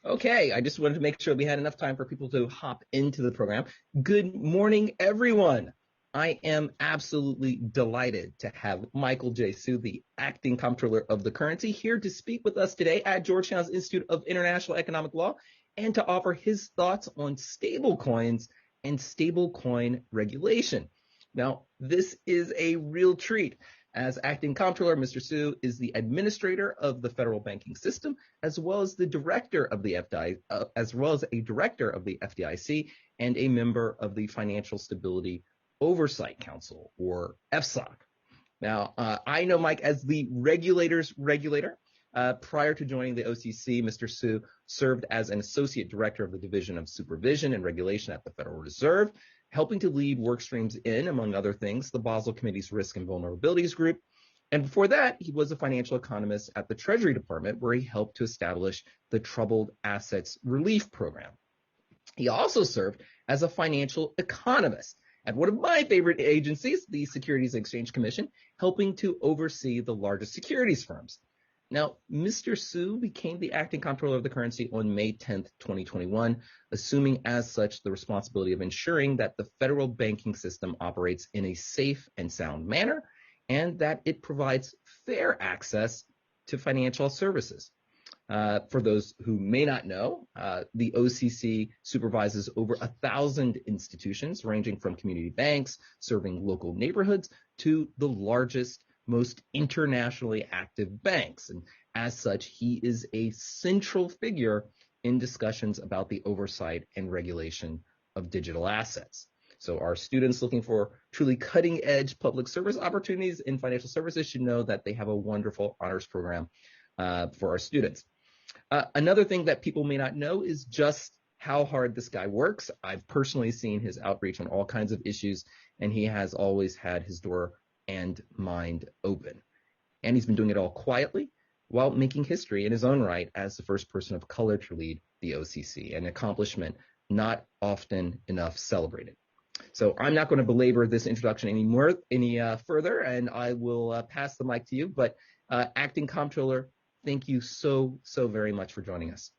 Okay, I just wanted to make sure we had enough time for people to hop into the program. Good morning, everyone. I am absolutely delighted to have Michael J. Hsu, the acting comptroller of the currency, here to speak with us today at Georgetown's Institute of International Economic Law and to offer his thoughts on stablecoins and stablecoin regulation. Now, this is a real treat. As acting comptroller, Mr. Hsu is the administrator of the federal banking system, as well as the director of the FDIC, and a member of the Financial Stability Oversight Council, or FSOC. Now, I know Mike as the regulator's regulator. Prior to joining the OCC, Mr. Hsu served as an associate director of the Division of Supervision and Regulation at the Federal Reserve, helping to lead work streams in, among other things, the Basel Committee's Risk and Vulnerabilities Group. And before that, he was a financial economist at the Treasury Department, where he helped to establish the Troubled Assets Relief Program. He also served as a financial economist at one of my favorite agencies, the Securities and Exchange Commission, helping to oversee the largest securities firms. Now, Mr. Hsu became the acting comptroller of the currency on May 10th, 2021, assuming as such the responsibility of ensuring that the federal banking system operates in a safe and sound manner and that it provides fair access to financial services. For those who may not know, the OCC supervises over 1,000 institutions, ranging from community banks serving local neighborhoods to the largest, most internationally active banks. And as such, he is a central figure in discussions about the oversight and regulation of digital assets. So our students looking for truly cutting edge public service opportunities in financial services should know that they have a wonderful honors program for our students. Another thing that people may not know is just how hard this guy works. I've personally seen his outreach on all kinds of issues, and he has always had his door and mind open. And he's been doing it all quietly while making history in his own right as the first person of color to lead the OCC, an accomplishment not often enough celebrated. So I'm not going to belabor this introduction any further, and I will pass the mic to you. But acting comptroller, thank you so very much for joining us.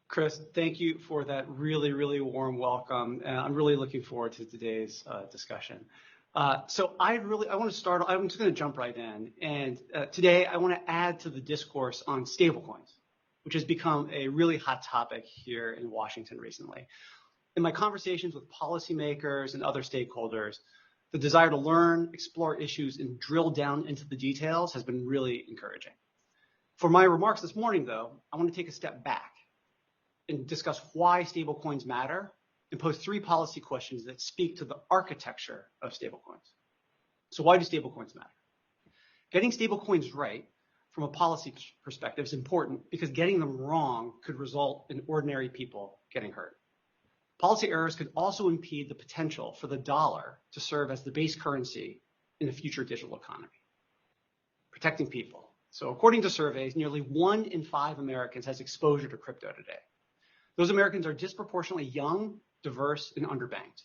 Chris, thank you for that really, really warm welcome. I'm really looking forward to today's discussion. So I'm just going to jump right in. And today I want to add to the discourse on stablecoins, which has become a really hot topic here in Washington recently. In my conversations with policymakers and other stakeholders, the desire to learn, explore issues, and drill down into the details has been really encouraging. For my remarks this morning, though, I want to take a step back and discuss why stablecoins matter and pose three policy questions that speak to the architecture of stablecoins. So why do stablecoins matter? Getting stablecoins right from a policy perspective is important because getting them wrong could result in ordinary people getting hurt. Policy errors could also impede the potential for the dollar to serve as the base currency in the future digital economy. Protecting people. So according to surveys, nearly 1 in 5 Americans has exposure to crypto today. Those Americans are disproportionately young, diverse, and underbanked.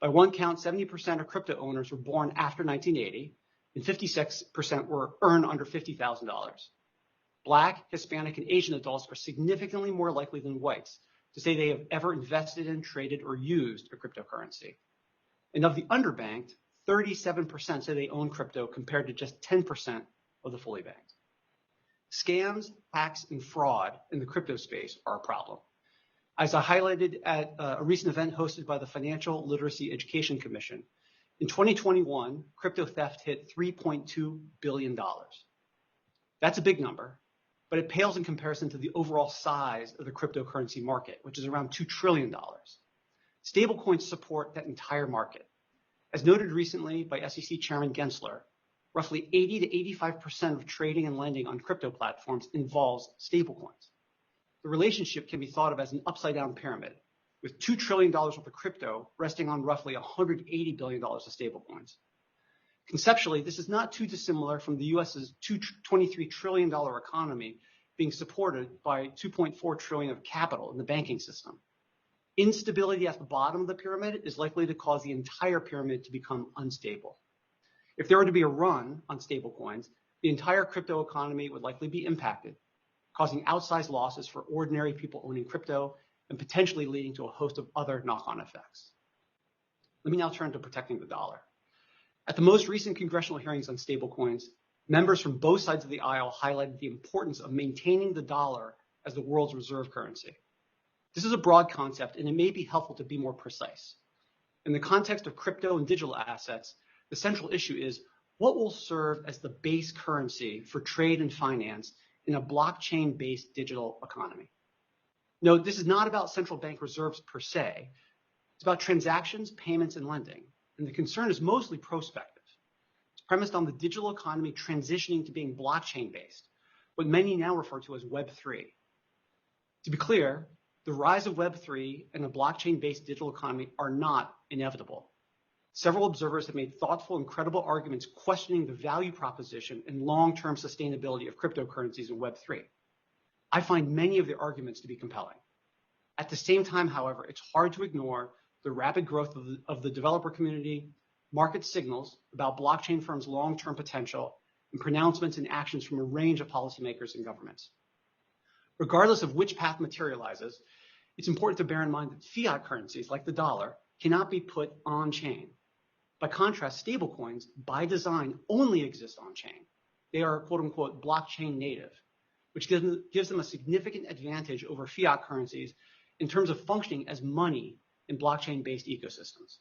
By one count, 70% of crypto owners were born after 1980, and 56% earn under $50,000. Black, Hispanic, and Asian adults are significantly more likely than whites to say they have ever invested in, traded, or used a cryptocurrency. And of the underbanked, 37% say they own crypto compared to just 10% of the fully banked. Scams, hacks, and fraud in the crypto space are a problem. As I highlighted at a recent event hosted by the Financial Literacy Education Commission, in 2021, crypto theft hit $3.2 billion. That's a big number, but it pales in comparison to the overall size of the cryptocurrency market, which is around $2 trillion. Stablecoins support that entire market. As noted recently by SEC Chairman Gensler, roughly 80 to 85% of trading and lending on crypto platforms involves stablecoins. The relationship can be thought of as an upside-down pyramid, with $2 trillion worth of crypto resting on roughly $180 billion of stablecoins. Conceptually, this is not too dissimilar from the U.S.'s $23 trillion economy being supported by $2.4 trillion of capital in the banking system. Instability at the bottom of the pyramid is likely to cause the entire pyramid to become unstable. If there were to be a run on stablecoins, the entire crypto economy would likely be impacted, causing outsized losses for ordinary people owning crypto and potentially leading to a host of other knock-on effects. Let me now turn to protecting the dollar. At the most recent congressional hearings on stablecoins, members from both sides of the aisle highlighted the importance of maintaining the dollar as the world's reserve currency. This is a broad concept, and it may be helpful to be more precise. In the context of crypto and digital assets, the central issue is what will serve as the base currency for trade and finance in a blockchain-based digital economy. Note, this is not about central bank reserves per se. It's about transactions, payments, and lending. And the concern is mostly prospective. It's premised on the digital economy transitioning to being blockchain-based, what many now refer to as Web3. To be clear, the rise of Web3 and a blockchain-based digital economy are not inevitable. Several observers have made thoughtful and credible arguments questioning the value proposition and long-term sustainability of cryptocurrencies in Web3. I find many of their arguments to be compelling. At the same time, however, it's hard to ignore the rapid growth of the developer community, market signals about blockchain firms' long-term potential, and pronouncements and actions from a range of policymakers and governments. Regardless of which path materializes, it's important to bear in mind that fiat currencies like the dollar cannot be put on-chain. By contrast, stablecoins, by design, only exist on-chain. They are, quote-unquote, blockchain native, which gives them a significant advantage over fiat currencies in terms of functioning as money in blockchain-based ecosystems.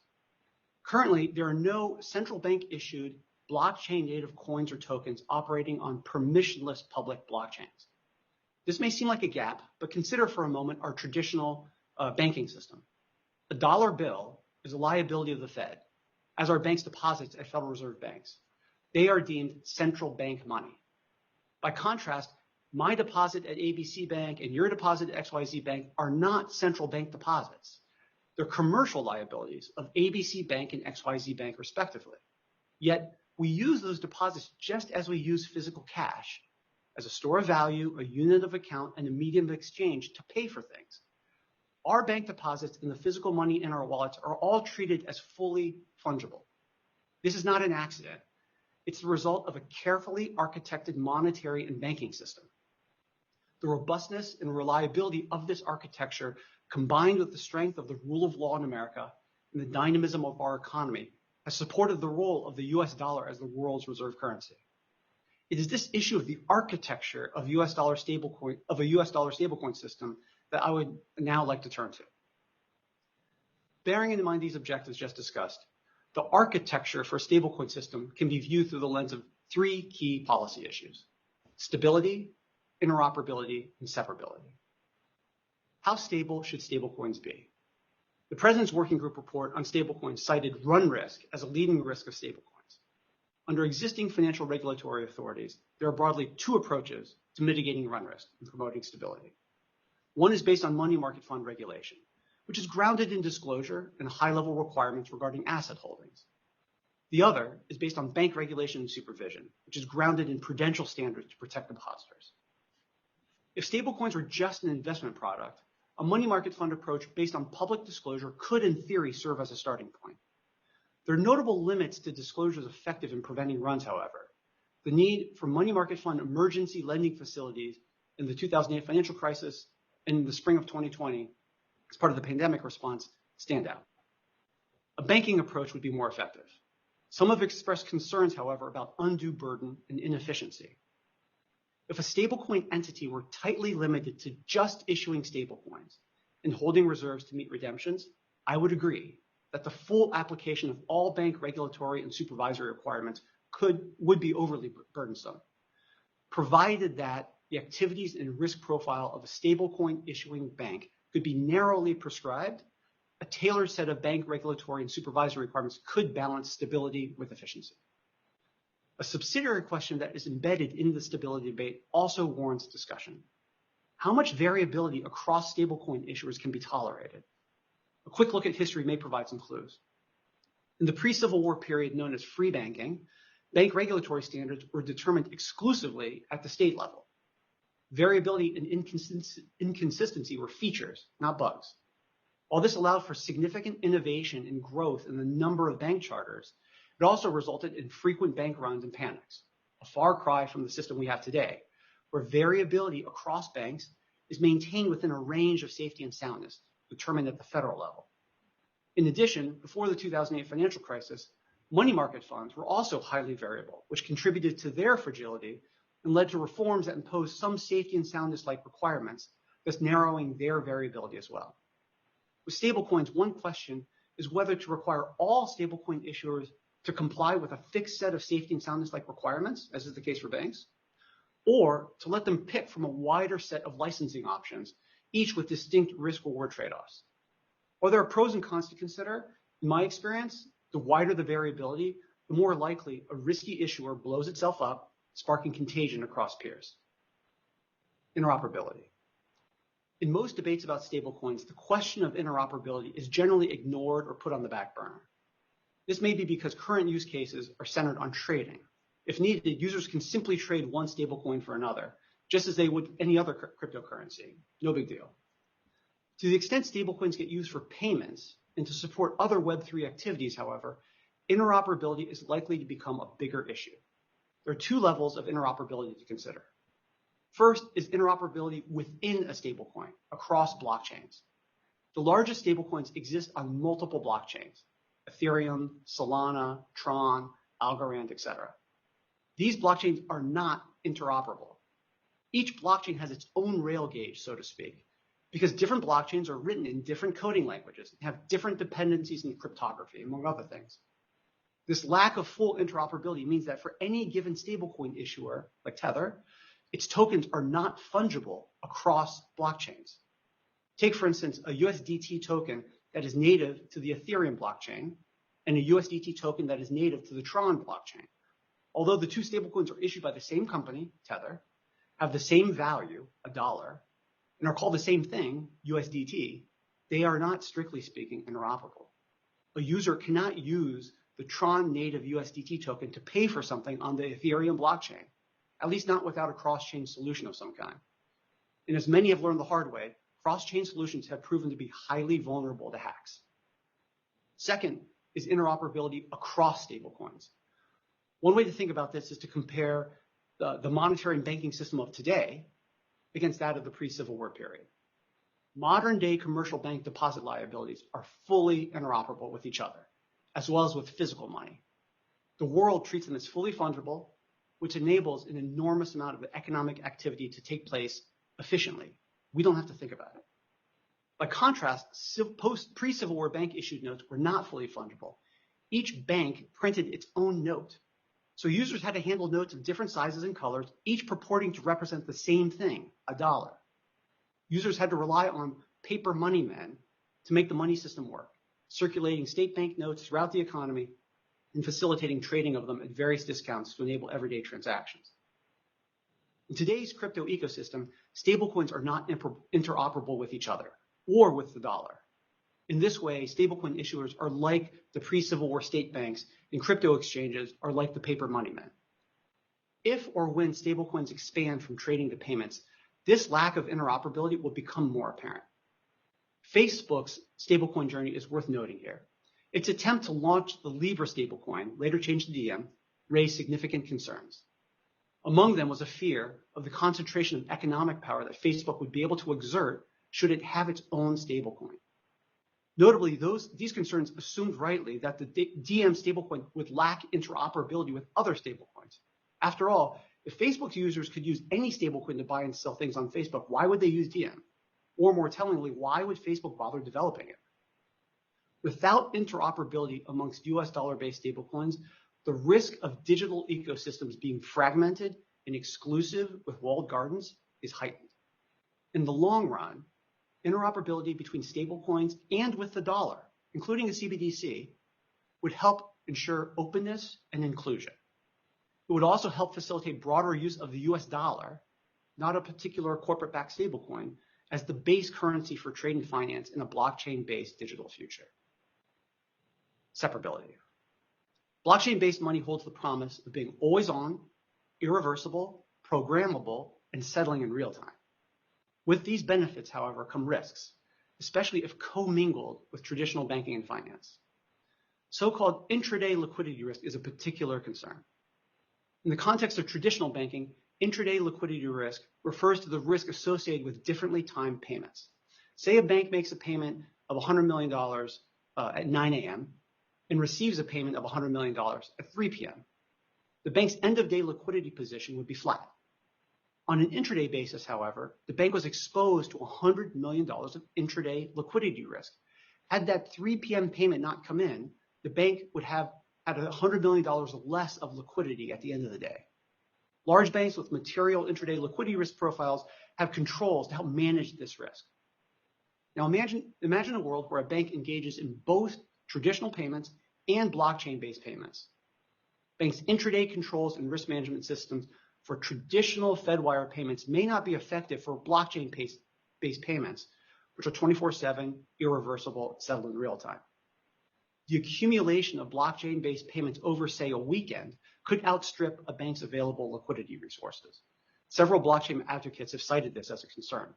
Currently, there are no central bank-issued blockchain-native coins or tokens operating on permissionless public blockchains. This may seem like a gap, but consider for a moment our traditional banking system. A dollar bill is a liability of the Fed, as are banks' deposits at Federal Reserve banks. They are deemed central bank money. By contrast, my deposit at ABC Bank and your deposit at XYZ Bank are not central bank deposits. They're commercial liabilities of ABC Bank and XYZ Bank, respectively. Yet, we use those deposits just as we use physical cash, as a store of value, a unit of account, and a medium of exchange to pay for things. Our bank deposits and the physical money in our wallets are all treated as fully fungible. This is not an accident. It's the result of a carefully architected monetary and banking system. The robustness and reliability of this architecture, combined with the strength of the rule of law in America and the dynamism of our economy, has supported the role of the US dollar as the world's reserve currency. It is this issue of the architecture of a US dollar stablecoin system that I would now like to turn to. Bearing in mind these objectives just discussed, the architecture for a stablecoin system can be viewed through the lens of three key policy issues: stability, interoperability, and separability. How stable should stablecoins be? The President's Working Group report on stablecoins cited run risk as a leading risk of stablecoins. Under existing financial regulatory authorities, there are broadly two approaches to mitigating run risk and promoting stability. One is based on money market fund regulation, which is grounded in disclosure and high-level requirements regarding asset holdings. The other is based on bank regulation and supervision, which is grounded in prudential standards to protect depositors. If stablecoins were just an investment product, a money market fund approach based on public disclosure could, in theory, serve as a starting point. There are notable limits to disclosures effective in preventing runs, however. The need for money market fund emergency lending facilities in the 2008 financial crisis and in the spring of 2020, as part of the pandemic response, stand out. A banking approach would be more effective. Some have expressed concerns, however, about undue burden and inefficiency. If a stablecoin entity were tightly limited to just issuing stablecoins and holding reserves to meet redemptions, I would agree that the full application of all bank regulatory and supervisory requirements would be overly burdensome, provided that the activities and risk profile of a stablecoin issuing bank could be narrowly prescribed. A tailored set of bank regulatory and supervisory requirements could balance stability with efficiency. A subsidiary question that is embedded in the stability debate also warrants discussion. How much variability across stablecoin issuers can be tolerated? A quick look at history may provide some clues. In the pre-Civil War period known as free banking, bank regulatory standards were determined exclusively at the state level. Variability and inconsistency were features, not bugs. While this allowed for significant innovation and growth in the number of bank charters, it also resulted in frequent bank runs and panics, a far cry from the system we have today, where variability across banks is maintained within a range of safety and soundness determined at the federal level. In addition, before the 2008 financial crisis, money market funds were also highly variable, which contributed to their fragility and led to reforms that imposed some safety and soundness-like requirements, thus narrowing their variability as well. With stablecoins, one question is whether to require all stablecoin issuers to comply with a fixed set of safety and soundness-like requirements, as is the case for banks, or to let them pick from a wider set of licensing options, each with distinct risk-reward trade-offs. While there are pros and cons to consider, in my experience, the wider the variability, the more likely a risky issuer blows itself up, sparking contagion across peers. Interoperability. In most debates about stablecoins, the question of interoperability is generally ignored or put on the back burner. This may be because current use cases are centered on trading. If needed, users can simply trade one stablecoin for another, just as they would any other cryptocurrency. No big deal. To the extent stablecoins get used for payments and to support other Web3 activities, however, interoperability is likely to become a bigger issue. There are two levels of interoperability to consider. First is interoperability within a stablecoin across blockchains. The largest stablecoins exist on multiple blockchains: Ethereum, Solana, Tron, Algorand, etc. These blockchains are not interoperable. Each blockchain has its own rail gauge, so to speak, because different blockchains are written in different coding languages and have different dependencies in cryptography, among other things. This lack of full interoperability means that for any given stablecoin issuer, like Tether, its tokens are not fungible across blockchains. Take, for instance, a USDT token that is native to the Ethereum blockchain and a USDT token that is native to the Tron blockchain. Although the two stablecoins are issued by the same company, Tether, have the same value, $1, and are called the same thing, USDT, they are not, strictly speaking, interoperable. A user cannot use the Tron native USDT token to pay for something on the Ethereum blockchain, at least not without a cross-chain solution of some kind. And as many have learned the hard way, cross-chain solutions have proven to be highly vulnerable to hacks. Second is interoperability across stablecoins. One way to think about this is to compare the monetary and banking system of today against that of the pre-Civil War period. Modern day commercial bank deposit liabilities are fully interoperable with each other, as well as with physical money. The world treats them as fully fungible, which enables an enormous amount of economic activity to take place efficiently. We don't have to think about it. By contrast, pre-Civil War bank issued notes were not fully fungible. Each bank printed its own note. So users had to handle notes of different sizes and colors, each purporting to represent the same thing, $1. Users had to rely on paper money men to make the money system work, circulating state bank notes throughout the economy and facilitating trading of them at various discounts to enable everyday transactions. In today's crypto ecosystem, stablecoins are not interoperable with each other or with the dollar. In this way, stablecoin issuers are like the pre-Civil War state banks, and crypto exchanges are like the paper money men. If or when stablecoins expand from trading to payments, this lack of interoperability will become more apparent. Facebook's stablecoin journey is worth noting here. Its attempt to launch the Libra stablecoin, later changed to Diem, raised significant concerns. Among them was a fear of the concentration of economic power that Facebook would be able to exert should it have its own stablecoin. Notably, these concerns assumed rightly that the Diem stablecoin would lack interoperability with other stablecoins. After all, if Facebook's users could use any stablecoin to buy and sell things on Facebook, why would they use Diem? Or more tellingly, why would Facebook bother developing it? Without interoperability amongst US dollar-based stablecoins, the risk of digital ecosystems being fragmented and exclusive with walled gardens is heightened. In the long run, interoperability between stablecoins and with the dollar, including a CBDC, would help ensure openness and inclusion. It would also help facilitate broader use of the US dollar, not a particular corporate-backed stablecoin, as the base currency for trade and finance in a blockchain-based digital future. Separability. Blockchain-based money holds the promise of being always on, irreversible, programmable, and settling in real time. With these benefits, however, come risks, especially if commingled with traditional banking and finance. So-called intraday liquidity risk is a particular concern. In the context of traditional banking, intraday liquidity risk refers to the risk associated with differently timed payments. Say a bank makes a payment of $100 million at 9 a.m. and receives a payment of $100 million at 3 p.m. The bank's end-of-day liquidity position would be flat. On an intraday basis, however, the bank was exposed to $100 million of intraday liquidity risk. Had that 3 p.m. payment not come in, the bank would have had $100 million less of liquidity at the end of the day. Large banks with material intraday liquidity risk profiles have controls to help manage this risk. Now imagine a world where a bank engages in both traditional payments and blockchain-based payments. Banks' intraday controls and risk management systems for traditional Fedwire payments may not be effective for blockchain-based payments, which are 24/7, irreversible, settled in real time. The accumulation of blockchain-based payments over, say, a weekend could outstrip a bank's available liquidity resources. Several blockchain advocates have cited this as a concern.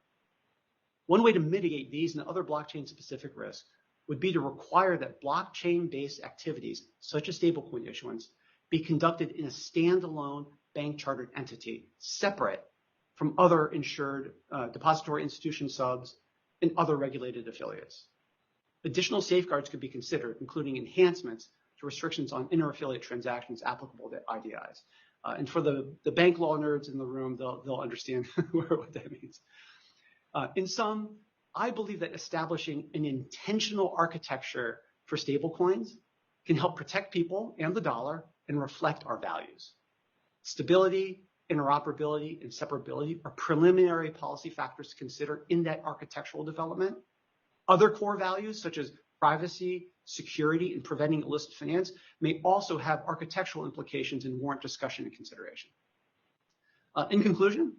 One way to mitigate these and other blockchain-specific risks would be to require that blockchain-based activities, such as stablecoin issuance, be conducted in a standalone bank-chartered entity, separate from other insured depository institution subs and other regulated affiliates. Additional safeguards could be considered, including enhancements to restrictions on inter-affiliate transactions applicable to IDIs. And for the bank law nerds in the room, they'll understand what that means. In sum, I believe that establishing an intentional architecture for stablecoins can help protect people and the dollar and reflect our values. Stability, interoperability, and separability are preliminary policy factors to consider in that architectural development. Other core values, such as privacy, security, and preventing illicit finance, may also have architectural implications and warrant discussion and consideration. In conclusion,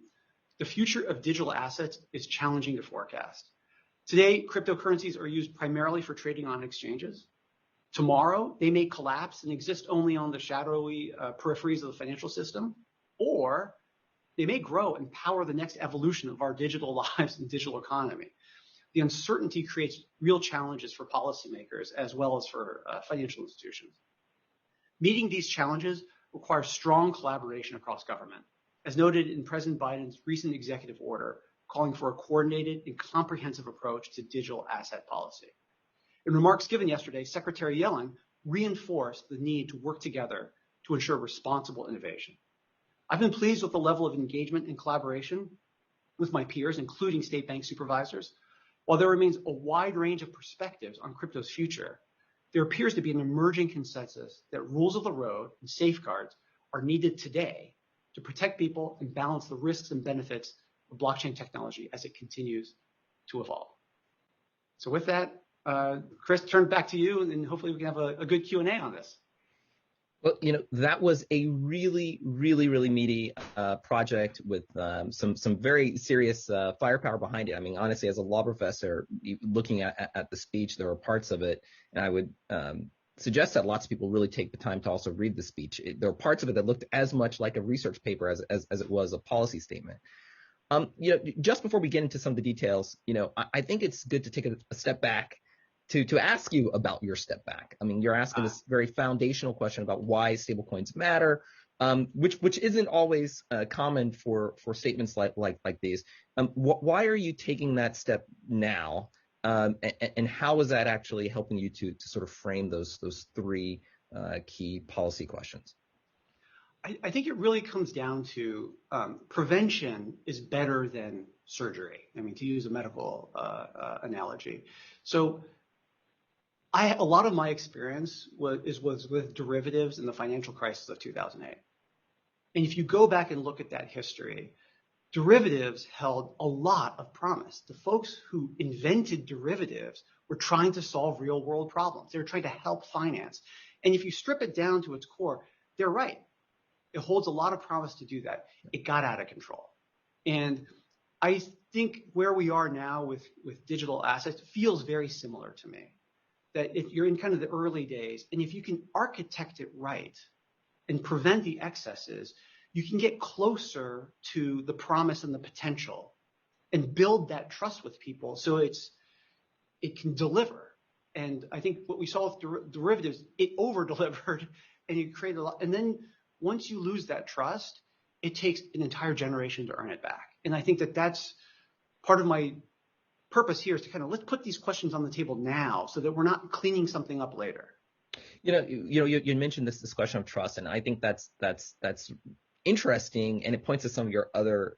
the future of digital assets is challenging to forecast. Today, cryptocurrencies are used primarily for trading on exchanges. Tomorrow, they may collapse and exist only on the shadowy peripheries of the financial system, or they may grow and power the next evolution of our digital lives and digital economy. The uncertainty creates real challenges for policymakers as well as for financial institutions. Meeting these challenges requires strong collaboration across government, as noted in President Biden's recent executive order calling for a coordinated and comprehensive approach to digital asset policy. In remarks given yesterday, Secretary Yellen reinforced the need to work together to ensure responsible innovation. I've been pleased with the level of engagement and collaboration with my peers, including state bank supervisors. While there remains a wide range of perspectives on crypto's future, there appears to be an emerging consensus that rules of the road and safeguards are needed today to protect people and balance the risks and benefits of blockchain technology as it continues to evolve. So with that, Chris, turn it back to you, and hopefully we can have a good Q&A on this. Well, that was a really, really, really meaty project with some very serious firepower behind it. I mean, honestly, as a law professor, looking at the speech, there were parts of it, and I would suggest that lots of people really take the time to also read the speech. There were parts of it that looked as much like a research paper as it was a policy statement. Just before we get into some of the details, I think it's good to take a step back to ask you about your step back. I mean, you're asking this very foundational question about why stablecoins matter, which isn't always common for statements like these. Why are you taking that step now, and how is that actually helping you to sort of frame those three key policy questions? I think it really comes down to prevention is better than surgery. I mean, to use a medical analogy. So a lot of my experience was with derivatives in the financial crisis of 2008. And if you go back and look at that history, derivatives held a lot of promise. The folks who invented derivatives were trying to solve real world problems. They were trying to help finance. And if you strip it down to its core, they're right. It holds a lot of promise to do that. It got out of control. And I think where we are now with digital assets feels very similar to me. That if you're in kind of the early days, and if you can architect it right and prevent the excesses, you can get closer to the promise and the potential and build that trust with people so it can deliver. And I think what we saw with derivatives, it over-delivered, and you create a lot. And then once you lose that trust, it takes an entire generation to earn it back. And I think that that's part of my purpose here is to kind of let's put these questions on the table now so that we're not cleaning something up later. You mentioned this question of trust, and I think that's interesting, and it points to some of your other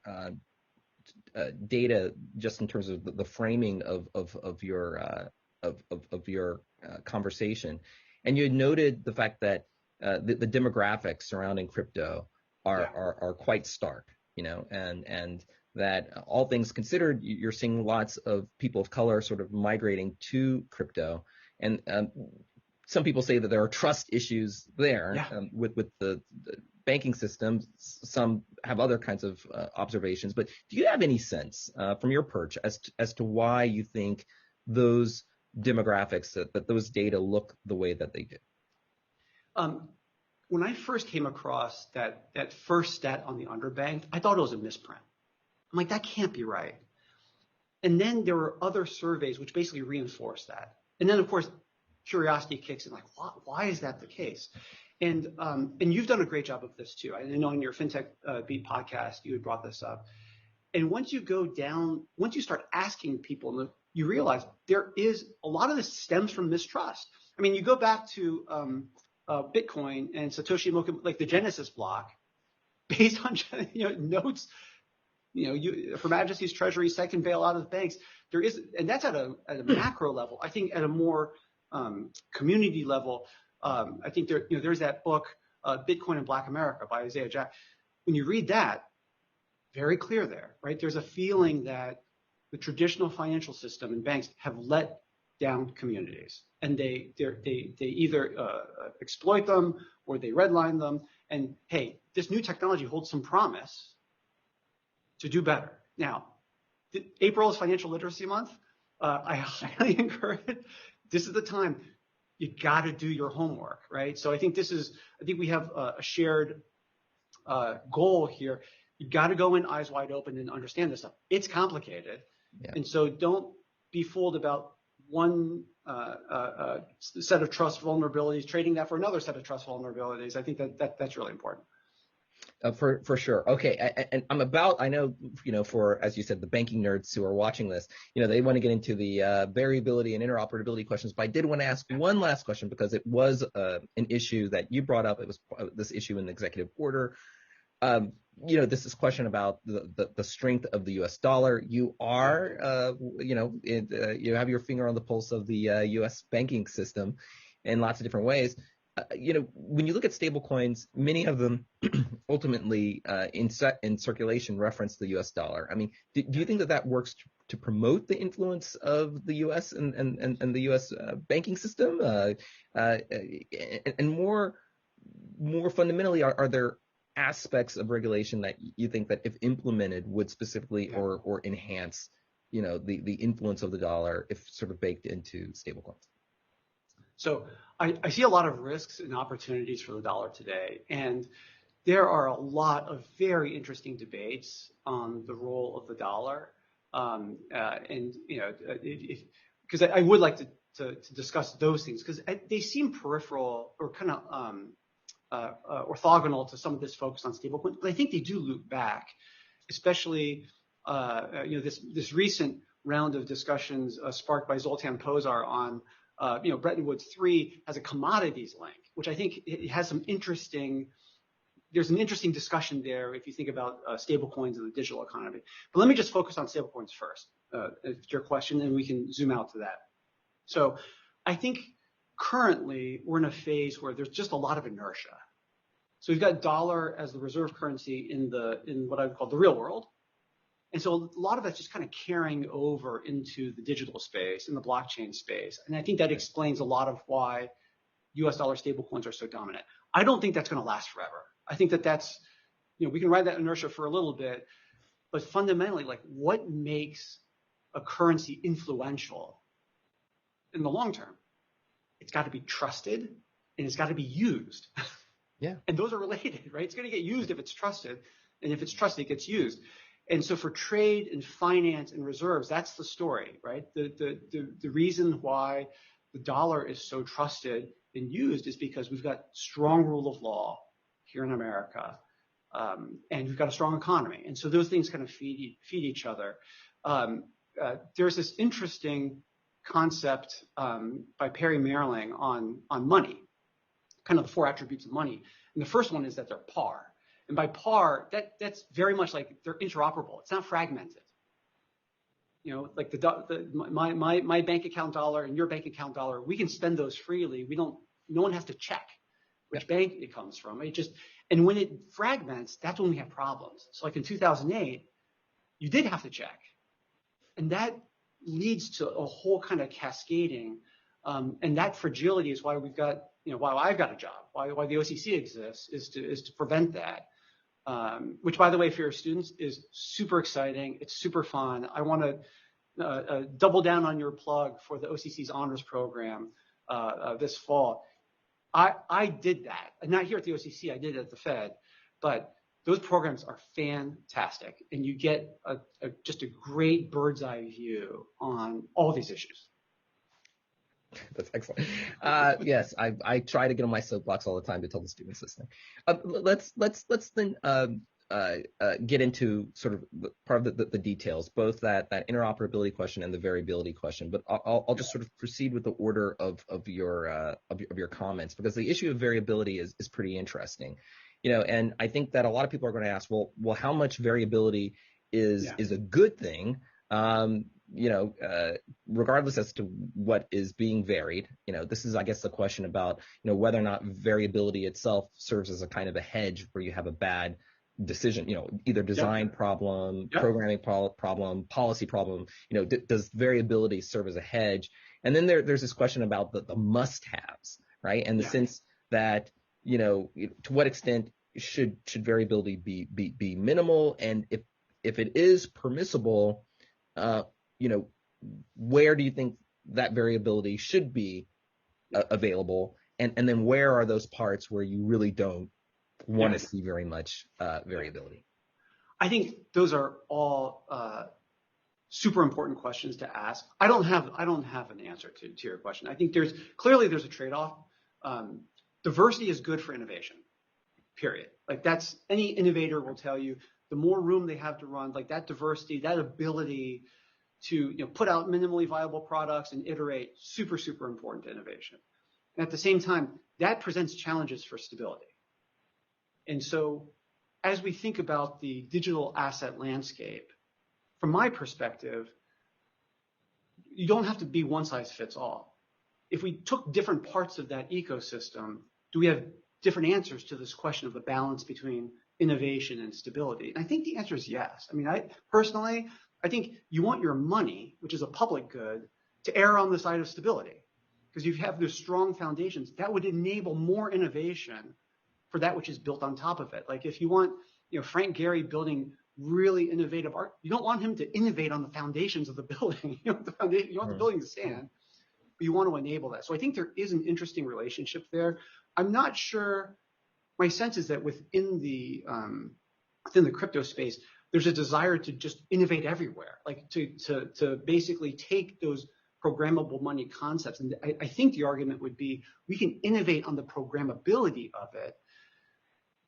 data just in terms of the framing of your conversation. And you had noted the fact that the demographics surrounding crypto are quite stark, and that all things considered, you're seeing lots of people of color sort of migrating to crypto. And some people say that there are trust issues there with the banking system. Some have other kinds of observations. But do you have any sense from your perch as to why you think those demographics, that those data look the way that they do? When I first came across that first stat on the underbanked, I thought it was a misprint. I'm like, that can't be right. And then there were other surveys which basically reinforced that. And then, of course, curiosity kicks in, like, why is that the case? And you've done a great job of this too. I know in your FinTech Beat podcast, you had brought this up. And once you start asking people, you realize there is a lot of this stems from mistrust. I mean, you go back to Bitcoin and Satoshi Nakamoto, like the Genesis block, based on notes, Her Majesty's Treasury second bailout of banks. There is, and that's at a macro level. I think at a more community level, I think there's that book, Bitcoin in Black America by Isaiah Jack. When you read that, very clear there, right? There's a feeling that the traditional financial system and banks have let down communities, and they either exploit them or they redline them. And hey, this new technology holds some promise to do better. Now, April is Financial Literacy Month. I highly encourage it. This is the time. You got to do your homework, right? So I think we have a shared goal here. You got to go in eyes wide open and understand this stuff. It's complicated, and so don't be fooled about one set of trust vulnerabilities, trading that for another set of trust vulnerabilities. I think that's really important. For sure. Okay. And I know, for, as you said, the banking nerds who are watching this, they want to get into the variability and interoperability questions, but I did want to ask one last question because it was an issue that you brought up. It was this issue in the executive order. This is a question about the strength of the U.S. dollar. You are, you have your finger on the pulse of the U.S. banking system in lots of different ways. When you look at stablecoins, many of them ultimately in circulation reference the U.S. dollar. I mean, do you think that works to promote the influence of the U.S. and the U.S. banking system? And more fundamentally, are there aspects of regulation that you think that if implemented would specifically or enhance, the influence of the dollar if sort of baked into stablecoins? So I see a lot of risks and opportunities for the dollar today, and there are a lot of very interesting debates on the role of the dollar, because I would like to discuss those things because they seem peripheral or kind of orthogonal to some of this focus on stablecoins, but I think they do loop back, especially this recent round of discussions sparked by Zoltan Pozsar on Bretton Woods 3 has a commodities link, which I think it has there's an interesting discussion there if you think about stablecoins and the digital economy. But let me just focus on stablecoins first, if it's your question, and we can zoom out to that. So I think currently we're in a phase where there's just a lot of inertia. So we've got dollar as the reserve currency in what I would call the real world. And so a lot of that's just kind of carrying over into the digital space, in the blockchain space. And I think that explains a lot of why US dollar stablecoins are so dominant. I don't think that's going to last forever. I think that's, we can ride that inertia for a little bit, but fundamentally, like, what makes a currency influential in the long term? It's got to be trusted and it's got to be used. Yeah. And those are related, right? It's going to get used if it's trusted, and if it's trusted, it gets used. And so for trade and finance and reserves, that's the story, right? The reason why the dollar is so trusted and used is because we've got strong rule of law here in America. and we've got a strong economy. And so those things kind of feed each other. There's this interesting concept by Perry Marilling on money, kind of the 4 attributes of money. And the first one is that they're par. And by par, that's very much like they're interoperable. It's not fragmented. Like my bank account dollar and your bank account dollar, we can spend those freely. No one has to check which bank it comes from. And when it fragments, that's when we have problems. So like in 2008, you did have to check. And that leads to a whole kind of cascading. And that fragility is why we've got, why I've got a job, why the OCC exists is to prevent that. Which, by the way, for your students is super exciting. It's super fun. I want to double down on your plug for the OCC's honors program this fall. I did that, not here at the OCC. I did it at the Fed, but those programs are fantastic, and you get just a great bird's eye view on all these issues. That's excellent. Yes, I try to get on my soapbox all the time to tell the students this thing. Let's then get into sort of part of the details, both that interoperability question and the variability question. But I'll just sort of proceed with the order of your comments, because the issue of variability is pretty interesting. And I think that a lot of people are going to ask, well, how much variability is a good thing? Regardless as to what is being varied, this is, I guess, the question about, whether or not variability itself serves as a kind of a hedge where you have a bad decision, either design problem, programming problem, policy problem, does variability serve as a hedge? And then there's this question about the must-haves, right? And the sense that, to what extent should variability be minimal? And if it is permissible, where do you think that variability should be available? And then where are those parts where you really don't want to see very much variability? I think those are all super important questions to ask. I don't have an answer to your question. I think there's a trade-off. Diversity is good for innovation, period. Like that's, any innovator will tell you, the more room they have to run, like that diversity, that ability to put out minimally viable products and iterate, super, super important to innovation. And at the same time, that presents challenges for stability. And so as we think about the digital asset landscape, from my perspective, you don't have to be one size fits all. If we took different parts of that ecosystem, do we have different answers to this question of the balance between innovation and stability? And I think the answer is yes. I mean, I think you want your money, which is a public good, to err on the side of stability, because you have those strong foundations that would enable more innovation for that which is built on top of it. Like if you want, Frank Gehry building really innovative art, you don't want him to innovate on the foundations of the building. You want the building to stand, but you want to enable that. So I think there is an interesting relationship there. I'm not sure. My sense is that within the crypto space, there's a desire to just innovate everywhere, like to basically take those programmable money concepts. And I think the argument would be, we can innovate on the programmability of it.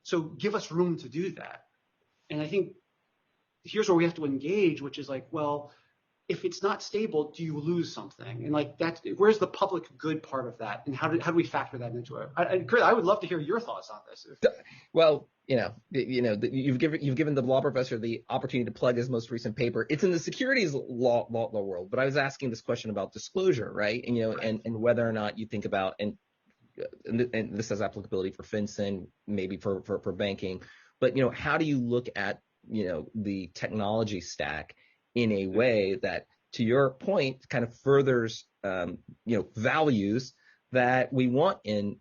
So give us room to do that. And I think here's where we have to engage, which is like, well, if it's not stable, do you lose something? And like where's the public good part of that? And how do we factor that into it? Chris, I would love to hear your thoughts on this. Well, you've given the law professor the opportunity to plug his most recent paper. It's in the securities law world, but I was asking this question about disclosure, right? And and whether or not you think about, and this has applicability for FinCEN, maybe for banking, but how do you look at the technology stack in a way that, to your point, kind of furthers values that we want in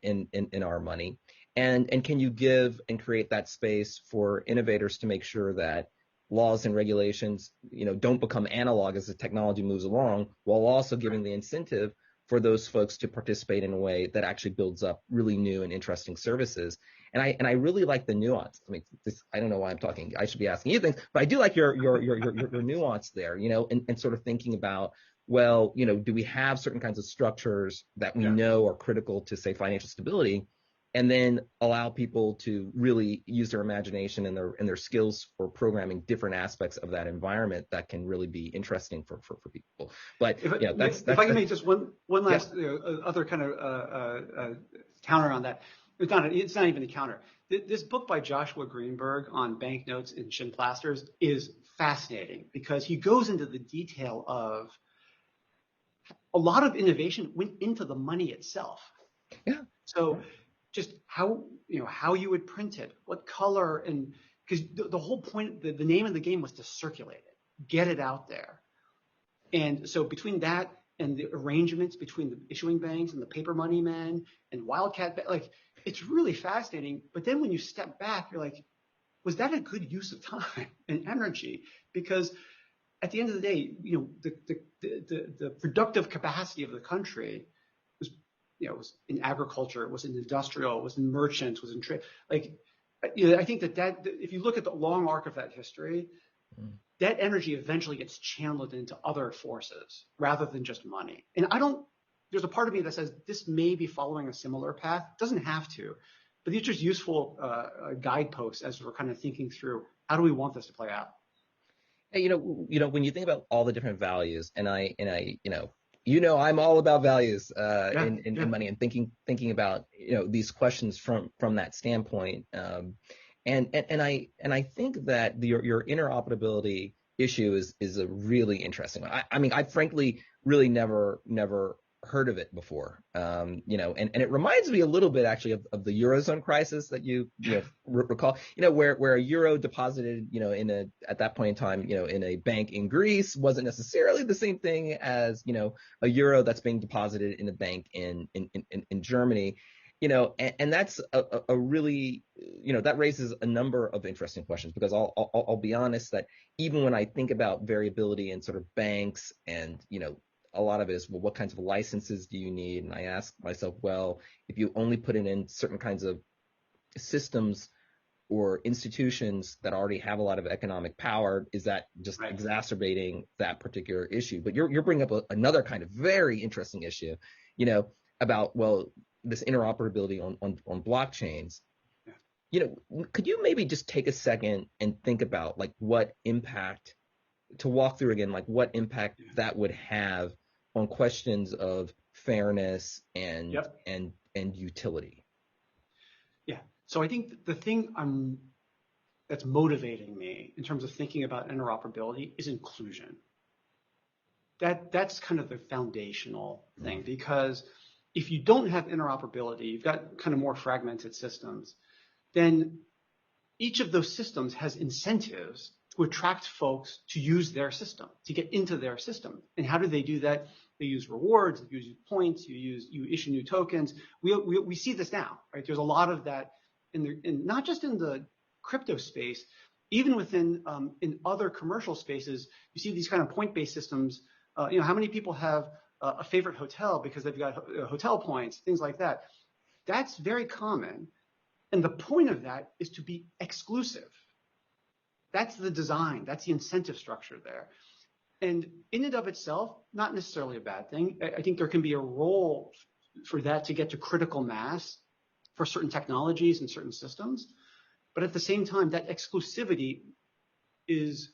our money, and can you give and create that space for innovators to make sure that laws and regulations don't become analog as the technology moves along, while also giving the incentive for those folks to participate in a way that actually builds up really new and interesting services. And I really like the nuance. I mean, I don't know why I'm talking. I should be asking you things, but I do like your nuance there, and sort of thinking about, well, do we have certain kinds of structures that we know are critical to, say, financial stability, and then allow people to really use their imagination and their skills for programming different aspects of that environment that can really be interesting for people. But if I can make just one last other kind of counter on that. It's not even a counter. This book by Joshua Greenberg on banknotes and shin plasters is fascinating because he goes into the detail of a lot of innovation went into the money itself. Yeah. So just how you would print it, what color, and because the whole point, the name of the game was to circulate it, get it out there. And so between that and the arrangements between the issuing banks and the paper money men and Wildcat, like it's really fascinating. But then when you step back, you're like, was that a good use of time and energy? Because at the end of the day, the productive capacity of the country was, was in agriculture, it was in industrial, it was in merchants, was in trade. Like, I think that if you look at the long arc of that history, that energy eventually gets channeled into other forces rather than just money. And there's a part of me that says this may be following a similar path. It doesn't have to, but these are just useful guideposts as we're kind of thinking through how do we want this to play out. Hey, when you think about all the different values, and I'm all about values in money and thinking about these questions from that standpoint. And I think that your interoperability issue is a really interesting one. I mean, I frankly really never heard of it before. And it reminds me a little bit actually of the Eurozone crisis that you recall, where a euro deposited, at that point in time, in a bank in Greece wasn't necessarily the same thing as, a euro that's being deposited in a bank in Germany. And that's a really, that raises a number of interesting questions because I'll be honest that even when I think about variability in sort of banks and, a lot of it is, well, what kinds of licenses do you need? And I ask myself, well, if you only put it in certain kinds of systems or institutions that already have a lot of economic power, is that just exacerbating that particular issue? But you're bringing up another kind of very interesting issue, about, well, this interoperability on blockchains. Could you maybe just take a second and think about like what impact that would have on questions of fairness and utility? Yeah. So I think the thing that's motivating me in terms of thinking about interoperability is inclusion. That's kind of the foundational thing, because if you don't have interoperability, you've got kind of more fragmented systems, then each of those systems has incentives to attract folks to use their system, to get into their system. And how do they do that? They use rewards, they use points, you issue new tokens. We see this now, right? There's a lot of that in not just in the crypto space, even within in other commercial spaces, you see these kind of point-based systems. How many people have a favorite hotel because they've got hotel points, things like that. That's very common. And the point of that is to be exclusive. That's the design. That's the incentive structure there. And in and of itself, not necessarily a bad thing. I think there can be a role for that to get to critical mass for certain technologies and certain systems. But at the same time, that exclusivity is,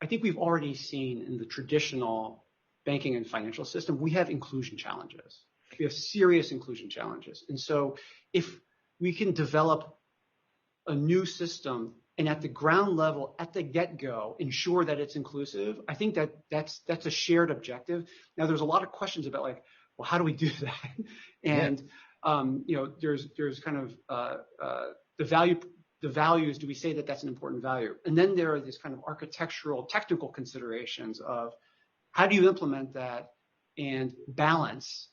I think we've already seen in the traditional banking and financial system, we have inclusion challenges. We have serious inclusion challenges. And so if we can develop a new system and at the ground level, at the get-go, ensure that it's inclusive, I think that's a shared objective. Now, there's a lot of questions about like, well, how do we do that? And there's kind of the values. Do we say that that's an important value? And then there are these kind of architectural, technical considerations of how do you implement that and balance,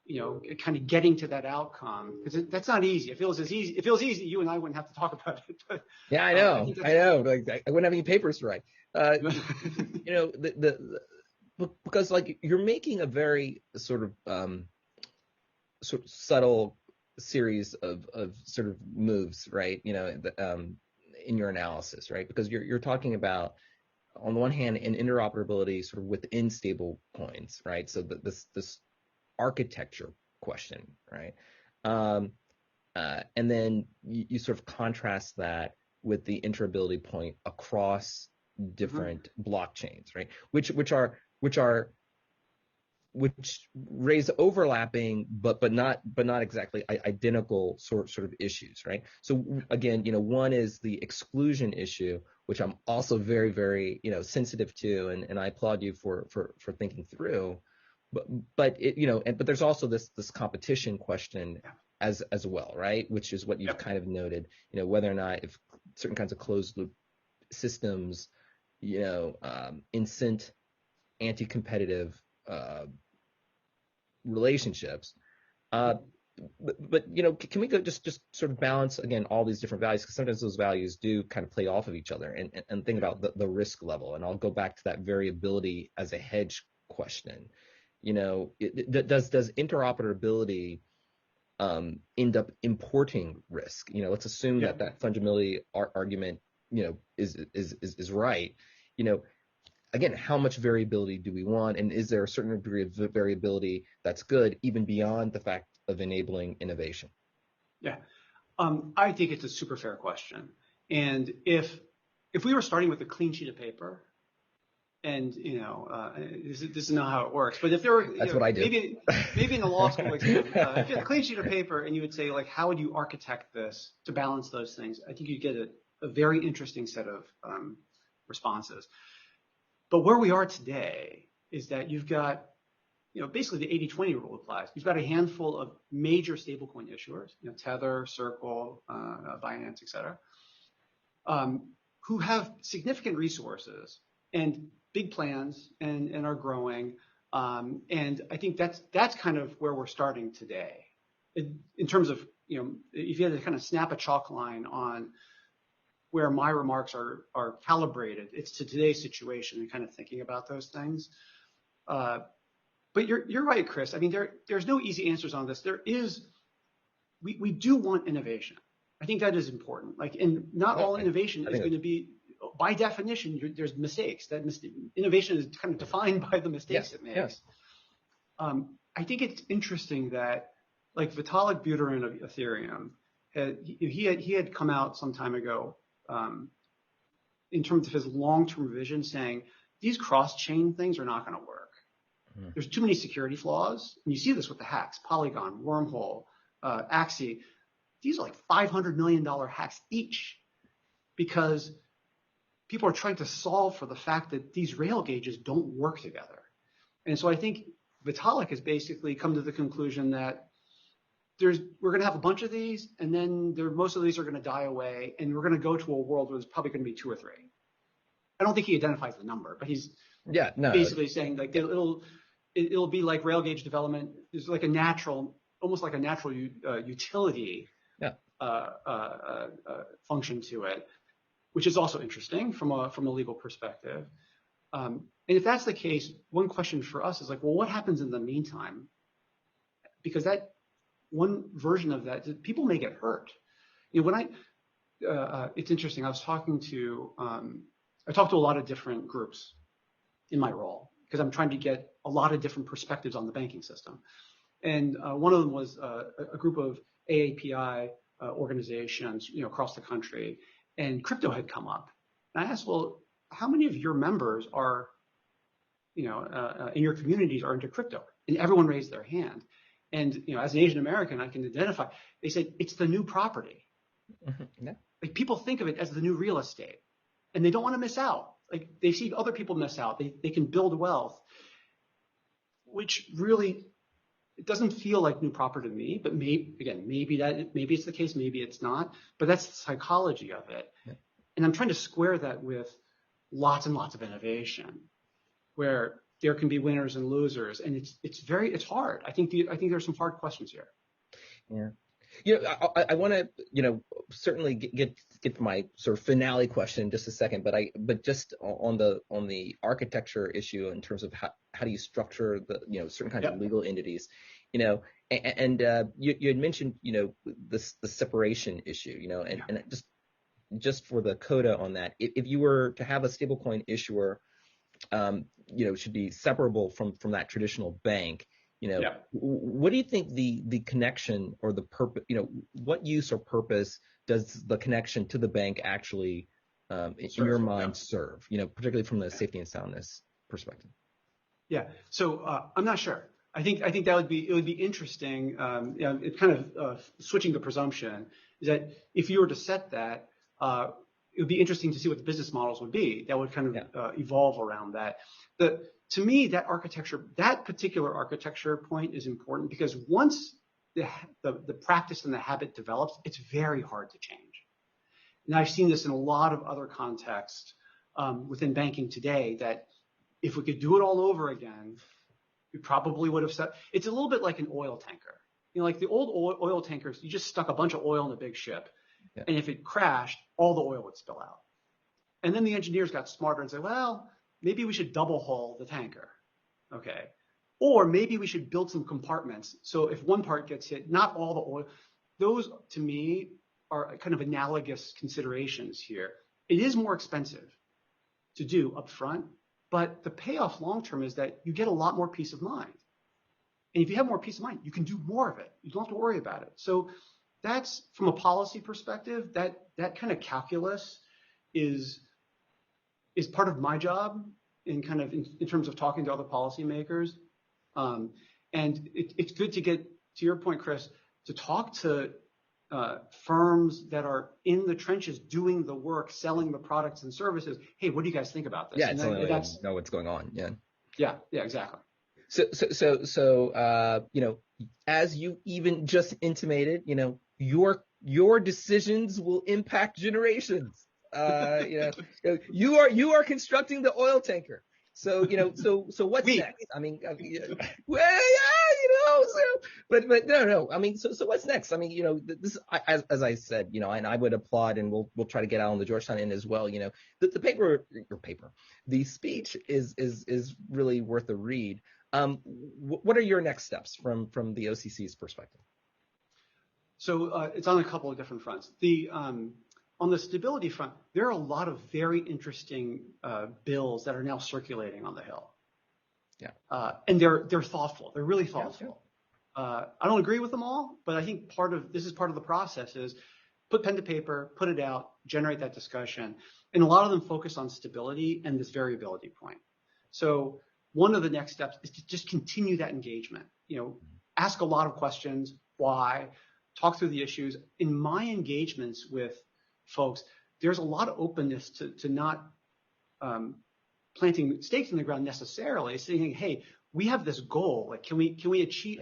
kind of getting to that outcome, because that's not easy. It feels easy. You and I wouldn't have to talk about it. But, yeah, I know. Like, I wouldn't have any papers to write. Because like you're making a very sort of subtle series of sort of moves, right? In your analysis, right? Because you're talking about, on the one hand, an interoperability sort of within stable coins, right? So this architecture question, right? And then you sort of contrast that with the interoperability point across different blockchains, right? Which raise overlapping but not exactly identical sort of issues, right? So again, one is the exclusion issue, which I'm also very, very sensitive to, and I applaud you for thinking through. But but there's also this competition question as well, right? Which is what you've kind of noted, whether or not if certain kinds of closed loop systems, incent anti-competitive relationships. But can we go just sort of balance again all these different values, because sometimes those values do kind of play off of each other, and think about the risk level. And I'll go back to that variability as a hedge question. Does interoperability end up importing risk? Let's assume that fungibility argument is right. Again, how much variability do we want, and is there a certain degree of variability that's good even beyond the fact of enabling innovation? Yeah, I think it's a super fair question. And if we were starting with a clean sheet of paper, and this is not how it works, but if there were, that's what I do. Maybe in a law school exam, if you had a clean sheet of paper and you would say, like, how would you architect this to balance those things? I think you'd get a very interesting set of responses. But where we are today is that you've got, basically the 80-20 rule applies. You've got a handful of major stablecoin issuers, Tether, Circle, Binance, et cetera, who have significant resources and big plans and are growing. And I think that's kind of where we're starting today. In terms of, if you had to kind of snap a chalk line on where my remarks are calibrated, it's to today's situation and kind of thinking about those things. But you're right, Chris. I mean, there's no easy answers on this. We do want innovation. I think that is important. Like, and not all innovation is going to be, by definition, there's mistakes. Innovation is kind of defined by the mistakes it makes. I think it's interesting that, like, Vitalik Buterin of Ethereum, he had come out some time ago in terms of his long-term vision, saying these cross-chain things are not going to work. There's too many security flaws, and you see this with the hacks: Polygon, Wormhole, Axie. These are like $500 million hacks each, because people are trying to solve for the fact that these rail gauges don't work together. And so I think Vitalik has basically come to the conclusion that we're going to have a bunch of these, and then most of these are going to die away, and we're going to go to a world where there's probably going to be 2 or 3. I don't think he identifies the number, but he's basically saying, like, it'll be like rail gauge development. There's like almost like a natural utility function to it, which is also interesting from a legal perspective. And if that's the case, one question for us is, like, well, what happens in the meantime? Because that one version of that, people may get hurt. It's interesting. I talked to a lot of different groups in my role, because I'm trying to get a lot of different perspectives on the banking system. And one of them was a group of AAPI organizations, across the country, and crypto had come up. And I asked, well, how many of your members are, in your communities are into crypto? And everyone raised their hand. And, as an Asian American, I can identify. They said it's the new property. Yeah. Like, people think of it as the new real estate, and they don't want to miss out. Like, they see other people miss out. They can build wealth, which really, it doesn't feel like new property to me. But maybe it's the case, maybe it's not. But that's the psychology of it. Yeah. And I'm trying to square that with lots and lots of innovation, where there can be winners and losers, and it's hard. I think there's some hard questions here. Yeah. I want to, certainly get to my sort of finale question in just a second, but just on the architecture issue in terms of how do you structure the, certain kinds of legal entities, and you had mentioned, the separation issue, and just for the coda on that, if you were to have a stablecoin issuer, should be separable from that traditional bank, What do you think the connection or the purpose, what use or purpose does the connection to the bank actually, in your mind, serve, particularly from the safety and soundness perspective? Yeah. So I'm not sure. I think that would be interesting. It's kind of switching the presumption is that if you were to set that, it would be interesting to see what the business models would be that would kind of evolve around that. To me, that particular architecture point is important because once the practice and the habit develops, it's very hard to change. And I've seen this in a lot of other contexts within banking today that if we could do it all over again, we probably would have set. It's a little bit like an oil tanker. Like the old oil tankers, you just stuck a bunch of oil in a big ship. Yeah. And if it crashed, all the oil would spill out. And then the engineers got smarter and said, well, maybe we should double hull the tanker. Okay. Or maybe we should build some compartments. So if one part gets hit, not all the oil. Those, to me, are kind of analogous considerations here. It is more expensive to do up front, but the payoff long term is that you get a lot more peace of mind. And if you have more peace of mind, you can do more of it. You don't have to worry about it. So that's, from a policy perspective, that kind of calculus is part of my job in terms of talking to other policymakers. And it's good to get, to your point, Chris, to talk to firms that are in the trenches doing the work, selling the products and services. Hey, what do you guys think about this? Yeah, it's only way to know what's going on. Yeah, exactly. So as you even just intimated, your decisions will impact generations. You are constructing the oil tanker. So what's next? I mean, but no. I mean, so what's next? I mean, this, as I said, and I would applaud, and we'll try to get out on the Georgetown end as well. The speech is really worth a read. What are your next steps from the OCC's perspective? So it's on a couple of different fronts. On the stability front, there are a lot of very interesting bills that are now circulating on the Hill. Yeah. And they're thoughtful. They're really thoughtful. Yeah. I don't agree with them all, but I think this is part of the process is put pen to paper, put it out, generate that discussion. And a lot of them focus on stability and this variability point. So one of the next steps is to just continue that engagement. Ask a lot of questions. Why? Talk through the issues. In my engagements with folks, there's a lot of openness to not planting stakes in the ground necessarily, saying, hey, we have this goal. Like, how can we achieve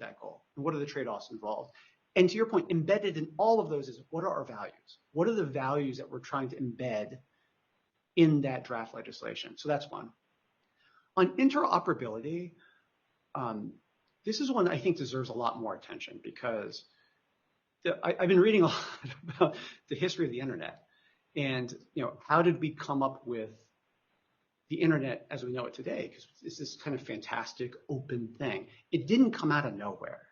that goal? And what are the trade-offs involved? And to your point, embedded in all of those is, what are our values? What are the values that we're trying to embed in that draft legislation? So that's one. On interoperability, this is one I think deserves a lot more attention because I've been reading a lot about the history of the internet and, how did we come up with the internet as we know it today? Because it's this kind of fantastic open thing. It didn't come out of nowhere.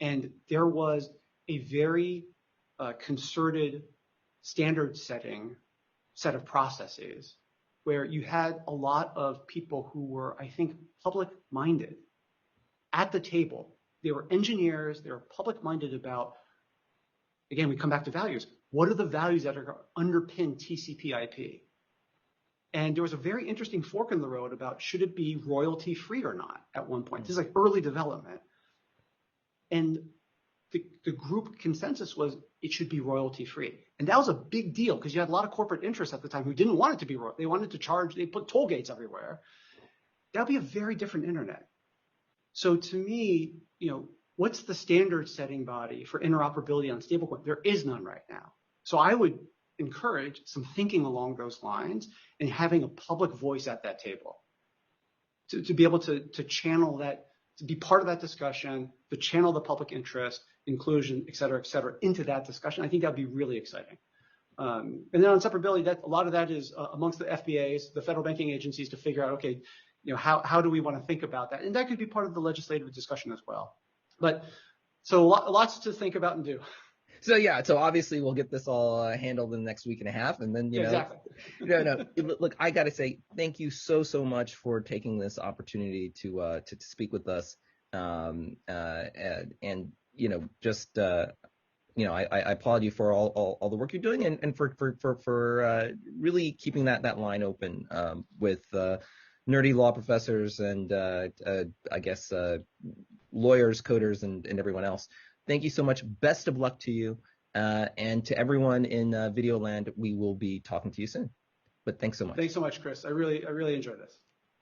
And there was a very concerted standard setting set of processes where you had a lot of people who were, I think, public-minded at the table. They were engineers. They were public-minded about, again, we come back to values. What are the values that are going to underpin TCP/IP? And there was a very interesting fork in the road about should it be royalty-free or not at one point. This is like early development. And the group consensus was it should be royalty-free. And that was a big deal because you had a lot of corporate interests at the time who didn't want it to be royalty. They wanted to charge, they put toll gates everywhere. That would be a very different internet. So to me, what's the standard setting body for interoperability on stablecoin? There is none right now. So I would encourage some thinking along those lines and having a public voice at that table to be able to channel that, to be part of that discussion, to channel the public interest, inclusion, et cetera, into that discussion. I think that'd be really exciting. And then on separability, a lot of that is amongst the FBAs, the federal banking agencies, to figure out, okay, how do we want to think about that? And that could be part of the legislative discussion as well. But so lots to think about and do. So yeah, so obviously we'll get this all handled in the next week and a half, and then Exactly. no. Look, I got to say thank you so much for taking this opportunity to speak with us, and just I applaud you for all the work you're doing, and for really keeping that line open with nerdy law professors and I guess lawyers, coders, and everyone else. Thank you so much. Best of luck to you. And to everyone in Videoland, we will be talking to you soon. But thanks so much. Thanks so much, Chris. I really enjoyed this.